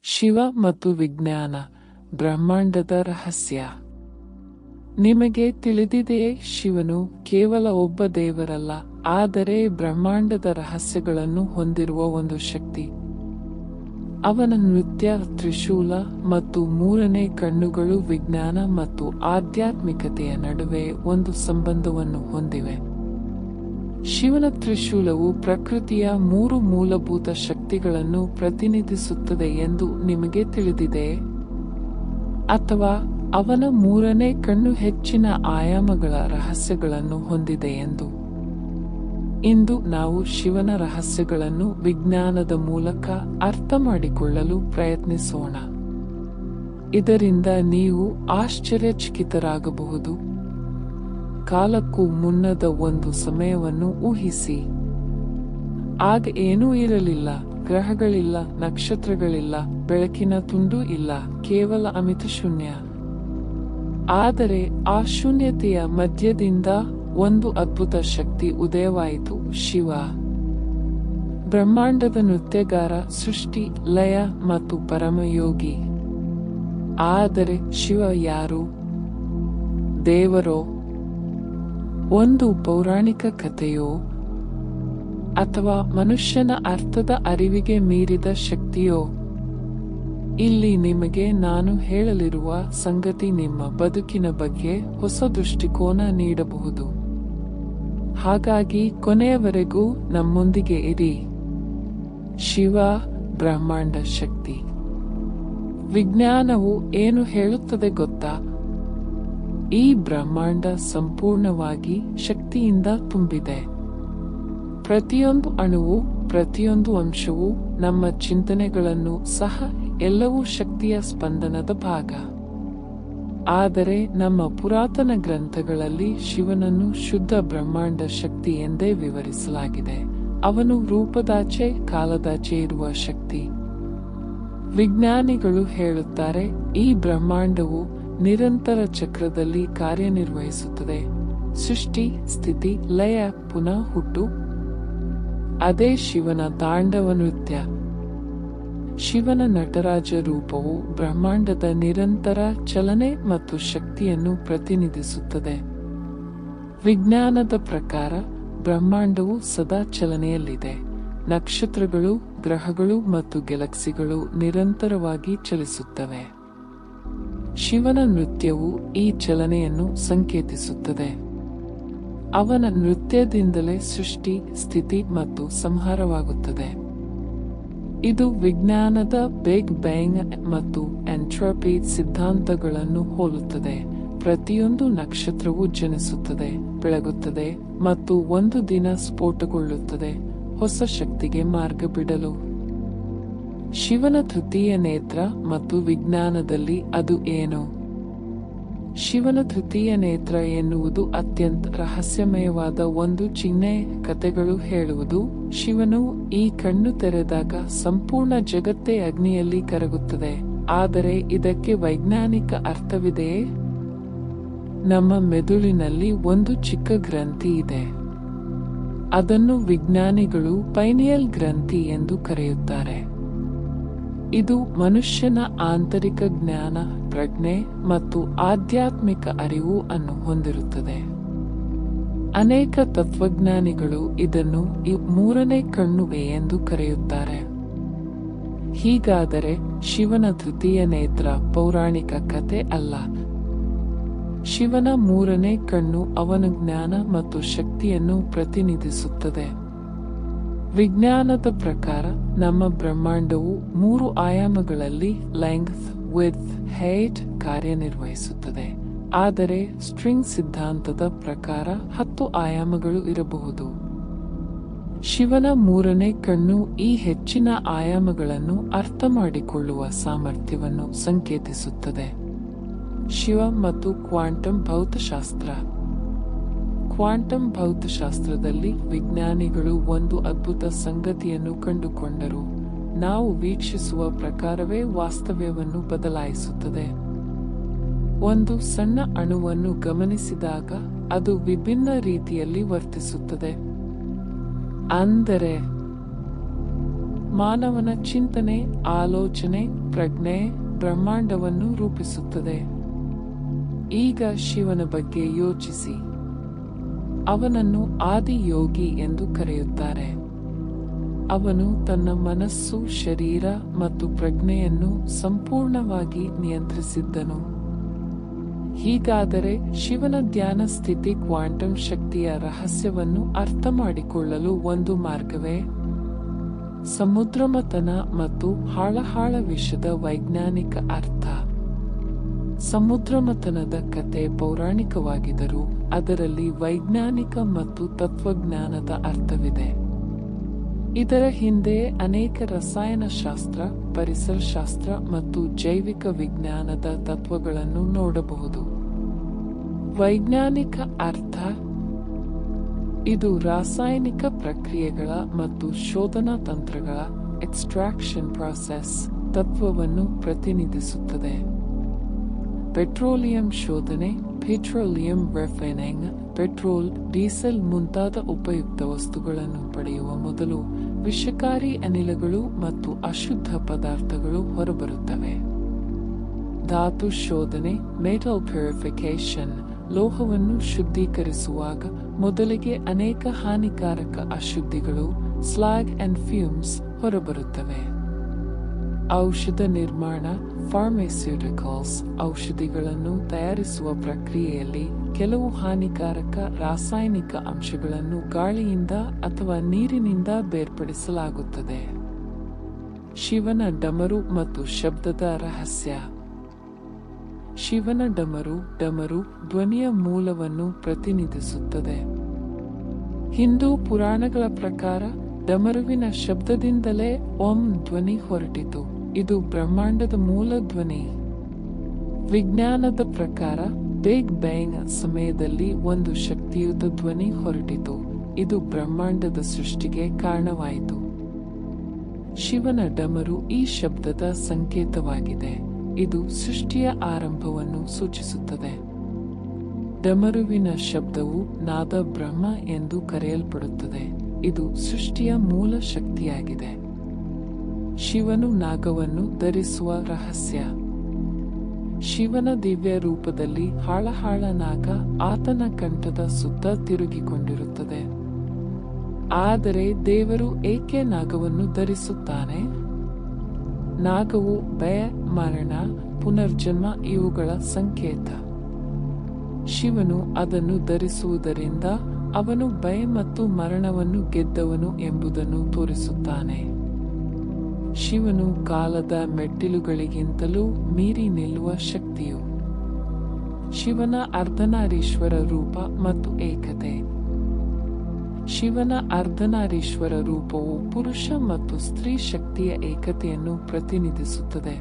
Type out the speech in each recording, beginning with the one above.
ಶಿವ ಮತ್ತು ವಿಜ್ಞಾನ, ಬ್ರಹ್ಮಾಂಡದ ರಹಸ್ಯ. ನಿಮಗೆ ತಿಳಿದಿದೆಯೇ, ಶಿವನು ಕೇವಲ ಒಬ್ಬ ದೇವರಲ್ಲ, ಆದರೆ ಬ್ರಹ್ಮಾಂಡದ ರಹಸ್ಯಗಳನ್ನು ಹೊಂದಿರುವ ಒಂದು ಶಕ್ತಿ. ಅವನ ನೃತ್ಯ, ತ್ರಿಶೂಲ ಮತ್ತು ಮೂರನೇ ಕಣ್ಣುಗಳು ವಿಜ್ಞಾನ ಮತ್ತು ಆಧ್ಯಾತ್ಮಿಕತೆಯ ನಡುವೆ ಒಂದು ಸಂಬಂಧವನ್ನು ಹೊಂದಿವೆ. ಶಿವನ ತ್ರಿಶೂಲವು ಪ್ರಕೃತಿಯ 3 ಮೂಲಭೂತ ಶಕ್ತಿಗಳನ್ನು ಪ್ರತಿನಿಧಿಸುತ್ತದೆ ಎಂದು ನಿಮಗೆ ತಿಳಿದಿದೆಯೇ? ಅಥವಾ ಅವನ ಮೂರನೇ ಕಣ್ಣು ಹೆಚ್ಚಿನ ಆಯಾಮಗಳ ರಹಸ್ಯಗಳನ್ನು ಹೊಂದಿದೆ ಎಂದು? ಇಂದು ನಾವು ಶಿವನ ರಹಸ್ಯಗಳನ್ನು ವಿಜ್ಞಾನದ ಮೂಲಕ ಅರ್ಥಮಾಡಿಕೊಳ್ಳಲು ಪ್ರಯತ್ನಿಸೋಣ. ಇದರಿಂದ ನೀವು ಆಶ್ಚರ್ಯಚಕಿತರಾಗಬಹುದು. ಕಾಲಕ್ಕೂ ಮುನ್ನದ ಒಂದು ಸಮಯವನ್ನು ಊಹಿಸಿ. ಆಗ ಏನೂ ಇರಲಿಲ್ಲ, ಗ್ರಹಗಳಿಲ್ಲ, ನಕ್ಷತ್ರಗಳಿಲ್ಲ, ಬೆಳಕಿನ ತುಂಡು ಇಲ್ಲ, ಕೇವಲ ಅಮಿತ ಶೂನ್ಯ. ಆದರೆ ಆ ಶೂನ್ಯತೆಯ ಮಧ್ಯದಿಂದ ಒಂದು ಅದ್ಭುತ ಶಕ್ತಿ ಉದಯವಾಯಿತು, ಶಿವ. ಬ್ರಹ್ಮಾಂಡದ ನೃತ್ಯಗಾರ, ಸೃಷ್ಟಿ, ಲಯ ಮತ್ತು ಪರಮಯೋಗಿ. ಆದರೆ ಶಿವ ಯಾರು? ದೇವರೋ? ಒಂದು ಪೌರಾಣಿಕ ಕಥೆಯೋ? ಅಥವಾ ಮನುಷ್ಯನ ಅರ್ಥದ ಅರಿವಿಗೆ ಮೀರಿದ ಶಕ್ತಿಯೋ? ಇಲ್ಲಿ ನಿಮಗೆ ನಾನು ಹೇಳಲಿರುವ ಸಂಗತಿ ನಿಮ್ಮ ಬದುಕಿನ ಬಗ್ಗೆ ಹೊಸ ದೃಷ್ಟಿಕೋನ ನೀಡಬಹುದು. ಹಾಗಾಗಿ ಕೊನೆಯವರೆಗೂ ನಮ್ಮೊಂದಿಗೆ ಇರಿ. ಶಿವ, ಬ್ರಹ್ಮಾಂಡ ಶಕ್ತಿ. ವಿಜ್ಞಾನವು ಏನು ಹೇಳುತ್ತದೆ ಗೊತ್ತಾ? ಈ ಬ್ರಹ್ಮಾಂಡ ಸಂಪೂರ್ಣವಾಗಿ ಶಕ್ತಿಯಿಂದ ತುಂಬಿದೆ. ಪ್ರತಿಯೊಂದು ಅಣುವು, ಪ್ರತಿಯೊಂದು ಅಂಶವೂ, ನಮ್ಮ ಚಿಂತನೆಗಳನ್ನು ಸಹ, ಎಲ್ಲವೂ ಶಕ್ತಿಯ ಸ್ಪಂದನದ ಭಾಗ. ಆದರೆ ನಮ್ಮ ಪುರಾತನ ಗ್ರಂಥಗಳಲ್ಲಿ ಶಿವನನ್ನು ಶುದ್ಧ ಬ್ರಹ್ಮಾಂಡ ಶಕ್ತಿ ಎಂದೇ ವಿವರಿಸಲಾಗಿದೆ. ಅವನು ರೂಪದಾಚೆ, ಕಾಲದಾಚೆ ಇರುವ ಶಕ್ತಿ. ವಿಜ್ಞಾನಿಗಳು ಹೇಳುತ್ತಾರೆ, ಈ ಬ್ರಹ್ಮಾಂಡವು ನಿರಂತರ ಚಕ್ರದಲ್ಲಿ ಕಾರ್ಯನಿರ್ವಹಿಸುತ್ತದೆ. ಸೃಷ್ಟಿ, ಸ್ಥಿತಿ, ಲಯ, ಪುನಃ ಹುಟ್ಟು. ಅದೇ ಶಿವನ ತಾಂಡವ ನೃತ್ಯ. ಶಿವನ ನಟರಾಜ ರೂಪವು ಬ್ರಹ್ಮಾಂಡದ ನಿರಂತರ ಚಲನೆ ಮತ್ತು ಶಕ್ತಿಯನ್ನು ಪ್ರತಿನಿಧಿಸುತ್ತದೆ. ವಿಜ್ಞಾನದ ಪ್ರಕಾರ ಬ್ರಹ್ಮಾಂಡವು ಸದಾ ಚಲನೆಯಲ್ಲಿದೆ. ನಕ್ಷತ್ರಗಳು, ಗ್ರಹಗಳು ಮತ್ತು ಗ್ಯಾಲಕ್ಸಿಗಳು ನಿರಂತರವಾಗಿ ಚಲಿಸುತ್ತವೆ. ಶಿವನ ನೃತ್ಯವು ಈ ಚಲನೆಯನ್ನು ಸಂಕೇತಿಸುತ್ತದೆ. ಅವನ ನೃತ್ಯದಿಂದಲೇ ಸೃಷ್ಟಿ, ಸ್ಥಿತಿ ಮತ್ತು ಸಂಹಾರವಾಗುತ್ತದೆ. ಇದು ವಿಜ್ಞಾನದ ಬಿಗ್ ಬ್ಯಾಂಗ್ ಮತ್ತು ಎಂಟ್ರೋಪಿ ಸಿದ್ಧಾಂತಗಳನ್ನು ಹೋಲುತ್ತದೆ. ಪ್ರತಿಯೊಂದು ನಕ್ಷತ್ರವು ಜನಿಸುತ್ತದೆ, ಬೆಳಗುತ್ತದೆ ಮತ್ತು ಒಂದು ದಿನ ಸ್ಫೋಟಗೊಳ್ಳುತ್ತದೆ, ಹೊಸ ಶಕ್ತಿಗೆ ಮಾರ್ಗ ಬಿಡಲು. ಶಿವನ ತೃತೀಯ ನೇತ್ರ ಮತ್ತು ವಿಜ್ಞಾನದಲ್ಲಿ ಅದು ಏನು? ಶಿವನ ತೃತೀಯ ನೇತ್ರ ಎನ್ನುವುದು ಅತ್ಯಂತ ರಹಸ್ಯಮಯವಾದ ಒಂದು ಚಿಹ್ನೆ. ಕಥೆಗಳು ಹೇಳುವುದು, ಶಿವನು ಈ ಕಣ್ಣು ತೆರೆದಾಗ ಸಂಪೂರ್ಣ ಜಗತ್ತೇ ಅಗ್ನಿಯಲ್ಲಿ ಕರಗುತ್ತದೆ. ಆದರೆ ಇದಕ್ಕೆ ವೈಜ್ಞಾನಿಕ ಅರ್ಥವಿದೆಯೇ? ನಮ್ಮ ಮೆದುಳಿನಲ್ಲಿ ಒಂದು ಚಿಕ್ಕ ಗ್ರಂಥಿ ಇದೆ. ಅದನ್ನು ವಿಜ್ಞಾನಿಗಳು ಪೈನಿಯಲ್ ಗ್ರಂಥಿ ಎಂದು ಕರೆಯುತ್ತಾರೆ. ಇದು ಮನುಷ್ಯನ ಆಂತರಿಕ ಜ್ಞಾನ, ಪ್ರಜ್ಞೆ ಮತ್ತು ಆಧ್ಯಾತ್ಮಿಕ ಅರಿವು ಅನ್ನು ಹೊಂದಿರುತ್ತದೆ. ಅನೇಕ ತತ್ವಜ್ಞಾನಿಗಳು ಇದನ್ನು ಈ ಮೂರನೇ ಕಣ್ಣು ಎಂದು ಕರೆಯುತ್ತಾರೆ. ಹೀಗಾದರೆ ಶಿವನ ತೃತೀಯ ನೇತ್ರ ಪೌರಾಣಿಕ ಕಥೆ ಅಲ್ಲ. ಶಿವನ ಮೂರನೇ ಕಣ್ಣು ಅವನ ಜ್ಞಾನ ಮತ್ತು ಶಕ್ತಿಯನ್ನು ಪ್ರತಿನಿಧಿಸುತ್ತದೆ. ವಿಜ್ಞಾನದ ಪ್ರಕಾರ ನಮ್ಮ ಬ್ರಹ್ಮಾಂಡವು 3 ಆಯಾಮಗಳಲ್ಲಿ ಲೆಂಗ್ತ್, ವಿಡ್ತ್, ಹೈಟ್ ಕಾರ್ಯನಿರ್ವಹಿಸುತ್ತದೆ. ಆದರೆ ಸ್ಟ್ರಿಂಗ್ ಸಿದ್ಧಾಂತದ ಪ್ರಕಾರ 10 ಆಯಾಮಗಳು ಇರಬಹುದು. ಶಿವನ ಮೂರನೇ ಕಣ್ಣು ಈ ಹೆಚ್ಚಿನ ಆಯಾಮಗಳನ್ನು ಅರ್ಥಮಾಡಿಕೊಳ್ಳುವ ಸಾಮರ್ಥ್ಯವನ್ನು ಸಂಕೇತಿಸುತ್ತದೆ. ಶಿವ ಮತ್ತು ಕ್ವಾಂಟಮ್ ಭೌತಶಾಸ್ತ್ರ. ಕ್ವಾಂಟಮ್ ಭೌತಶಾಸ್ತ್ರದಲ್ಲಿ ವಿಜ್ಞಾನಿಗಳು ಒಂದು ಅದ್ಭುತ ಸಂಗತಿಯನ್ನು ಕಂಡುಕೊಂಡರು. ನಾವು ವೀಕ್ಷಿಸುವ ಪ್ರಕಾರವೇ ವಾಸ್ತವ್ಯವನ್ನು ಬದಲಾಯಿಸುತ್ತದೆ. ಒಂದು ಸಣ್ಣ ಅಣುವನ್ನು ಗಮನಿಸಿದಾಗ ಅದು ವಿಭಿನ್ನ ರೀತಿಯಲ್ಲಿ ವರ್ತಿಸುತ್ತದೆ. ಅಂದರೆ ಮಾನವನ ಚಿಂತನೆ, ಆಲೋಚನೆ, ಪ್ರಜ್ಞೆ ಬ್ರಹ್ಮಾಂಡವನ್ನು ರೂಪಿಸುತ್ತದೆ. ಈಗ ಶಿವನ ಬಗ್ಗೆ ಯೋಚಿಸಿ. ಅವನನ್ನು ಆದಿಯೋಗಿ ಎಂದು ಕರೆಯುತ್ತಾರೆ. ಅವನು ತನ್ನ ಮನಸ್ಸು, ಶರೀರ ಮತ್ತು ಪ್ರಜ್ಞೆಯನ್ನು ಸಂಪೂರ್ಣವಾಗಿ ನಿಯಂತ್ರಿಸಿದ್ದನು. ಹೀಗಾದರೆ ಶಿವನ ಧ್ಯಾನ ಸ್ಥಿತಿ ಕ್ವಾಂಟಮ್ ಶಕ್ತಿಯ ರಹಸ್ಯವನ್ನು ಅರ್ಥಮಾಡಿಕೊಳ್ಳಲು ಒಂದು ಮಾರ್ಗವೇ? ಸಮುದ್ರಮಥನ ಮತ್ತು ಹಾಳಹಾಳ ವಿಷದ ವೈಜ್ಞಾನಿಕ ಅರ್ಥ. ಸಮುದ್ರಮಥನದ ಕತೆ ಪೌರಾಣಿಕವಾಗಿದ್ದರೂ ಅದರಲ್ಲಿ ವೈಜ್ಞಾನಿಕ ಮತ್ತು ತತ್ವಜ್ಞಾನದ ಅರ್ಥವಿದೆ. ಇದರ ಹಿಂದೆ ಅನೇಕ ರಸಾಯನಶಾಸ್ತ್ರ, ಪರಿಸರಶಾಸ್ತ್ರ ಮತ್ತು ಜೈವಿಕ ವಿಜ್ಞಾನದ ತತ್ವಗಳನ್ನು ನೋಡಬಹುದು. ವೈಜ್ಞಾನಿಕ ಅರ್ಥ: ಇದು ರಾಸಾಯನಿಕ ಪ್ರಕ್ರಿಯೆಗಳ ಮತ್ತು ಶೋಧನಾ ತಂತ್ರಗಳ ಎಕ್ಸ್ಟ್ರಾಕ್ಷನ್ ಪ್ರಾಸೆಸ್ ತತ್ವವನ್ನು ಪ್ರತಿನಿಧಿಸುತ್ತದೆ. ಪೆಟ್ರೋಲಿಯಂ ಶೋಧನೆ, ಪೆಟ್ರೋಲಿಯಂ ರಿಫೈನಿಂಗ್, ಪೆಟ್ರೋಲ್, ಡೀಸೆಲ್ ಮುಂತಾದ ಉಪಯುಕ್ತ ವಸ್ತುಗಳನ್ನು ಪಡೆಯುವ ಮೊದಲು ವಿಷಕಾರಿ ಅನಿಲಗಳು ಮತ್ತು ಅಶುದ್ಧ ಪದಾರ್ಥಗಳು ಹೊರಬರುತ್ತವೆ. ಧಾತು ಶೋಧನೆ, ಮೆಟಲ್ ಪ್ಯೂರಿಫಿಕೇಶನ್, ಲೋಹವನ್ನು ಶುದ್ಧೀಕರಿಸುವಾಗ ಮೊದಲಿಗೆ ಅನೇಕ ಹಾನಿಕಾರಕ ಅಶುದ್ಧಿಗಳು, ಸ್ಲಾಗ್ ಅಂಡ್ ಫ್ಯೂಮ್ಸ್ ಹೊರಬರುತ್ತವೆ. ಔಷಧ ನಿರ್ಮಾಣ, ಫಾರ್ಮಾಸ್ಯೂಟಿಕಲ್ಸ್, ಔಷಧಿಗಳನ್ನು ತಯಾರಿಸುವ ಪ್ರಕ್ರಿಯೆಯಲ್ಲಿ ಕೆಲವು ಹಾನಿಕಾರಕ ರಾಸಾಯನಿಕ ಅಂಶಗಳನ್ನು ಗಾಳಿಯಿಂದ ಅಥವಾ ನೀರಿನಿಂದ ಬೇರ್ಪಡಿಸಲಾಗುತ್ತದೆ. ಶಿವನ ಡಮರು ಮತ್ತು ಶಬ್ದದ ರಹಸ್ಯ. ಶಿವನ ಡಮರು ಧ್ವನಿಯ ಮೂಲವನ್ನು ಪ್ರತಿನಿಧಿಸುತ್ತದೆ. ಹಿಂದೂ ಪುರಾಣಗಳ ಪ್ರಕಾರ ಡಮರುವಿನ ಶಬ್ದದಿಂದಲೇ ಓಂ ಧ್ವನಿ ಹೊರಟಿತು. ಇದು ಬ್ರಹ್ಮಾಂಡದ ಮೂಲ ಧ್ವನಿ. ವಿಜ್ಞಾನದ ಪ್ರಕಾರ ಬಿಗ್ ಬ್ಯಾಂಗ್ ಸಮಯದಲ್ಲಿ ಒಂದು ಶಕ್ತಿಯುತ ಧ್ವನಿ ಹೊರಟಿತು. ಇದು ಬ್ರಹ್ಮಾಂಡದ ಸೃಷ್ಟಿಗೆ ಕಾರಣವಾಯಿತು. ಶಿವನ ಡಮರು ಈ ಶಬ್ದದ ಸಂಕೇತವಾಗಿದೆ. ಇದು ಸೃಷ್ಟಿಯ ಆರಂಭವನ್ನು ಸೂಚಿಸುತ್ತದೆ. ಡಮರುವಿನ ಶಬ್ದವು ನಾದ ಬ್ರಹ್ಮ ಎಂದು ಕರೆಯಲ್ಪಡುತ್ತದೆ. ಇದು ಸೃಷ್ಟಿಯ ಮೂಲ ಶಕ್ತಿಯಾಗಿದೆ. ಶಿವನು ನಾಗವನ್ನು ಧರಿಸುವ ರಹಸ್ಯ. ಶಿವನ ದಿವ್ಯ ರೂಪದಲ್ಲಿ ಹಾಳಹಾಳ ನಾಗ ಆತನ ಕಂಠದ ಸುತ್ತ ತಿರುಗಿಕೊಂಡಿರುತ್ತದೆ. ಆದರೆ ದೇವರು ಏಕೆ ನಾಗವನ್ನು ಧರಿಸುತ್ತಾನೆ? ನಾಗವು ಭಯ, ಮರಣ, ಪುನರ್ಜನ್ಮ ಇವುಗಳ ಸಂಕೇತ. ಶಿವನು ಅದನ್ನು ಧರಿಸುವುದರಿಂದ ಅವನು ಭಯ ಮತ್ತು ಮರಣವನ್ನು ಗೆದ್ದವನು ಎಂಬುದನ್ನು ತೋರಿಸುತ್ತಾನೆ. ಶಿವನು ಕಾಲದ ಮೆಟ್ಟಿಲುಗಳಿಗಿಂತಲೂ ಮೀರಿ ನಿಲ್ಲುವ ಶಕ್ತಿಯು. ಶಿವನ ಅರ್ಧನಾರೀಶ್ವರ ರೂಪ ಮತ್ತು ಏಕತೆ. ಶಿವನ ಅರ್ಧನಾರೀಶ್ವರ ರೂಪವು ಪುರುಷ ಮತ್ತು ಸ್ತ್ರೀ ಶಕ್ತಿಯ ಏಕತೆಯನ್ನು ಪ್ರತಿನಿಧಿಸುತ್ತದೆ.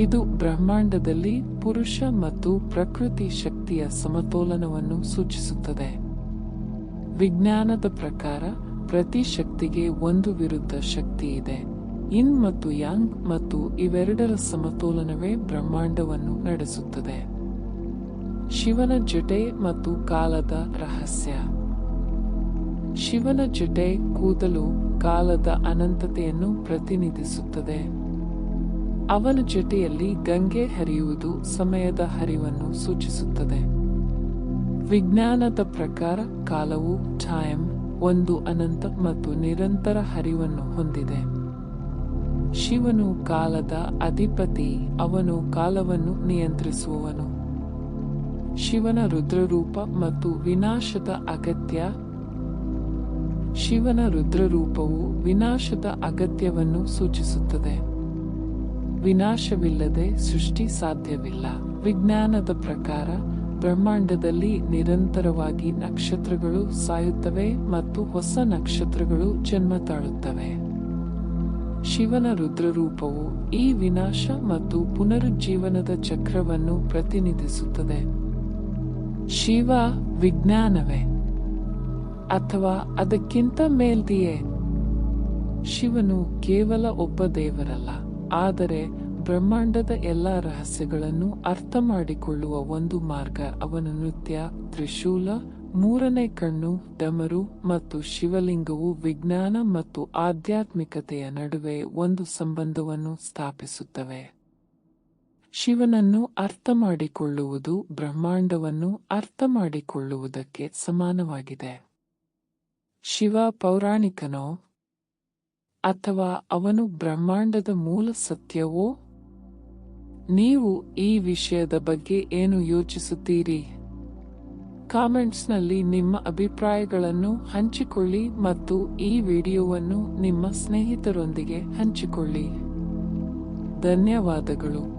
ಇದು ಬ್ರಹ್ಮಾಂಡದಲ್ಲಿ ಪುರುಷ ಮತ್ತು ಪ್ರಕೃತಿ ಶಕ್ತಿಯ ಸಮತೋಲನವನ್ನು ಸೂಚಿಸುತ್ತದೆ. ವಿಜ್ಞಾನದ ಪ್ರಕಾರ ಪ್ರತಿ ಶಕ್ತಿಗೆ ಒಂದು ವಿರುದ್ಧ ಶಕ್ತಿ ಇದೆ. ಇನ್ ಮತ್ತು ಯಾಂಗ್, ಮತ್ತು ಇವೆರಡರ ಸಮತೋಲನವೇ ಬ್ರಹ್ಮಾಂಡವನ್ನು ನಡೆಸುತ್ತದೆ. ಶಿವನ ಜಟೆ ಮತ್ತು ಕಾಲದ ರಹಸ್ಯ. ಶಿವನ ಜಟೆ ಕೂದಲು ಕಾಲದ ಅನಂತತೆಯನ್ನು ಪ್ರತಿನಿಧಿಸುತ್ತದೆ. ಅವನ ಜಟೆಯಲ್ಲಿ ಗಂಗೆ ಹರಿಯುವುದು ಸಮಯದ ಹರಿವನ್ನು ಸೂಚಿಸುತ್ತದೆ. ವಿಜ್ಞಾನದ ಪ್ರಕಾರ ಕಾಲವು ಟೈಮ್ ಒಂದು ಅನಂತ ಮತ್ತು ನಿರಂತರ ಹರಿವನ್ನು ಹೊಂದಿದೆ. ಶಿವನು ಕಾಲದ ಅಧಿಪತಿ. ಅವನು ಕಾಲವನ್ನು ನಿಯಂತ್ರಿಸುವವನು. ಶಿವನ ರುದ್ರರೂಪ ಮತ್ತು ವಿನಾಶದ ಅಗತ್ಯ. ಶಿವನ ರುದ್ರರೂಪವು ವಿನಾಶದ ಅಗತ್ಯವನ್ನು ಸೂಚಿಸುತ್ತದೆ. ವಿನಾಶವಿಲ್ಲದೆ ಸೃಷ್ಟಿ ಸಾಧ್ಯವಿಲ್ಲ. ವಿಜ್ಞಾನದ ಪ್ರಕಾರ ಬ್ರಹ್ಮಾಂಡದಲ್ಲಿ ನಿರಂತರವಾಗಿ ನಕ್ಷತ್ರಗಳು ಸಾಯುತ್ತವೆ ಮತ್ತು ಹೊಸ ನಕ್ಷತ್ರಗಳು ಜನ್ಮ ತಾಳುತ್ತವೆ. ಶಿವನ ರುದ್ರರೂಪವು ಈ ವಿನಾಶ ಮತ್ತು ಪುನರುಜ್ಜೀವನದ ಚಕ್ರವನ್ನು ಪ್ರತಿನಿಧಿಸುತ್ತದೆ. ಶಿವ ವಿಜ್ಞಾನವೇ ಅಥವಾ ಅದಕ್ಕಿಂತ ಮೇಲ್ದಿಯೇ? ಶಿವನು ಕೇವಲ ಒಬ್ಬ ದೇವರಲ್ಲ, ಆದರೆ ಬ್ರಹ್ಮಾಂಡದ ಎಲ್ಲ ರಹಸ್ಯಗಳನ್ನು ಅರ್ಥ ಮಾಡಿಕೊಳ್ಳುವ ಒಂದು ಮಾರ್ಗ. ಅವನ ನೃತ್ಯ, ತ್ರಿಶೂಲ, ಮೂರನೇ ಕಣ್ಣು, ಡಮರು ಮತ್ತು ಶಿವಲಿಂಗವು ವಿಜ್ಞಾನ ಮತ್ತು ಆಧ್ಯಾತ್ಮಿಕತೆಯ ನಡುವೆ ಒಂದು ಸಂಬಂಧವನ್ನು ಸ್ಥಾಪಿಸುತ್ತವೆ. ಶಿವನನ್ನು ಅರ್ಥಮಾಡಿಕೊಳ್ಳುವುದು ಬ್ರಹ್ಮಾಂಡವನ್ನು ಅರ್ಥಮಾಡಿಕೊಳ್ಳುವುದಕ್ಕೆ ಸಮಾನವಾಗಿದೆ. ಶಿವ ಪೌರಾಣಿಕನೋ ಅಥವಾ ಅವನು ಬ್ರಹ್ಮಾಂಡದ ಮೂಲ ಸತ್ಯವೋ? ನೀವು ಈ ವಿಷಯದ ಬಗ್ಗೆ ಏನು ಯೋಚಿಸುತ್ತೀರಿ? ಕಾಮೆಂಟ್ಸ್ನಲ್ಲಿ ನಿಮ್ಮ ಅಭಿಪ್ರಾಯಗಳನ್ನು ಹಂಚಿಕೊಳ್ಳಿ ಮತ್ತು ಈ ವಿಡಿಯೋವನ್ನು ನಿಮ್ಮ ಸ್ನೇಹಿತರೊಂದಿಗೆ ಹಂಚಿಕೊಳ್ಳಿ. ಧನ್ಯವಾದಗಳು.